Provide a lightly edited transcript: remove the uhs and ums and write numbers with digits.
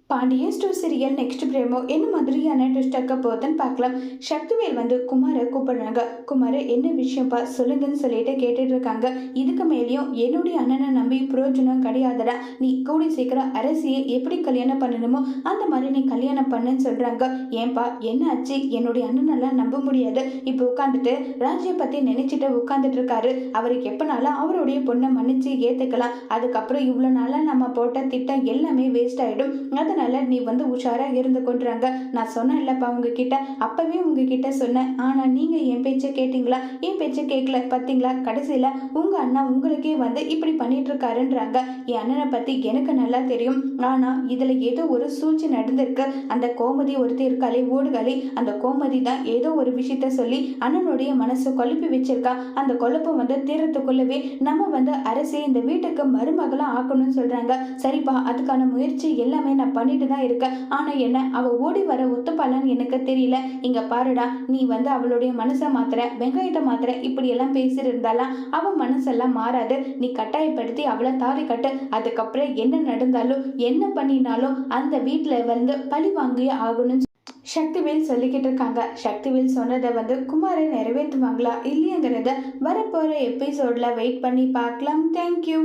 Pandian store serial next promo என்ன மாதிரியான twist ஆக்க போகுதுன்னு பார்க்கலாம். சக்திவேல் குமாரை கூப்பிடுறாங்க. குமார் என்ன விஷயம்ப்பா சொல்லுங்கன்னு சொல்லிட்டு கேட்டுட்டு இருக்காங்க. இதுக்கு மேலேயும் என்னுடைய அண்ணனை நம்பி பிரயோஜனம் கிடையாதுடா. நீ கூடி சீக்கிரம் அரசியை எப்படி கல்யாணம் பண்ணணுமோ அந்த மாதிரி நீ கல்யாணம் பண்ணுன்னு சொல்றாங்க. ஏன்பா என்ன ஆச்சு? என்னுடைய அண்ணனெல்லாம் நம்ப முடியாது. இப்போ உட்காந்துட்டு ராஜியை பத்தி நினைச்சிட்டு உட்காந்துட்டு இருக்காரு. அவருக்கு எப்பனாலும் அவருடைய பொண்ணை மன்னிச்சு ஏத்துக்கலாம். அதுக்கப்புறம் இவ்வளவு நாளா நம்ம போட்ட திட்டம் எல்லாமே வேஸ்ட் ஆயிடும். அதனால நீ உஷாரா இருந்து கொண்டுறாங்க. நான் சொன்னேன்லப்பா உங்ககிட்ட, அப்பவே உங்ககிட்ட சொன்னேன். ஆனா நீங்க என் பேச்சை கேட்டீங்களா? என் பேச்சை கேட்கல. பார்த்தீங்களா, கடைசியில உங்க அண்ணா உங்களுக்கே இப்படி பண்ணிட்டு இருக்காருன்றாங்க. என் அண்ணனை பத்தி எனக்கு நல்லா தெரியும். ஆனா இதுல ஏதோ ஒரு சூழ்ச்சி நடந்திருக்கு. அந்த கோமதி ஒருத்தி இருக்காளே ஓடுகாளி, அந்த கோமதி தான் ஏதோ ஒரு விஷயத்த சொல்லி அண்ணனுடைய மனசு குழப்பி வச்சிருக்கா. அந்த குழப்பம் தீரத்துக்குள்ளவே நம்ம அரசே இந்த வீட்டுக்கு மருமகளா ஆக்கணும்னு சொல்றாங்க. சரிப்பா, அதுக்கான முயற்சி எல்லாமே நான் பண்ணிட்டு தான் இருக்கேன். ஆனா என்ன அவ ஓடி வர ஒத்துப்பாளான்னு எனக்கு தெரியல. இங்க பாருடா, நீ அவளுடைய மனசை மாத்திர, வெங்காயத்தை மாத்திர இப்படி எல்லாம் பேசிட்டு இருந்தாலும் அவ மனசெல்லாம் மாறாது. நீ கட்டாயப்படுத்தி அவளை தாலி கட்டு. அதுக்கப்புறம் என்ன நடந்தாலும் என்ன பண்ணினாலும் அந்த வீட்டுல பழி வாங்கியே ஆகணும்னு சக்திவேல் சொல்லிக்கிட்டு இருக்காங்க. சக்திவேல் சொன்னதை குமாரை நிறைவேற்றுவாங்களா இல்லையாங்கிறத வரப்போற எபிசோட்ல வெயிட் பண்ணி பார்க்கலாம். தேங்க்யூ.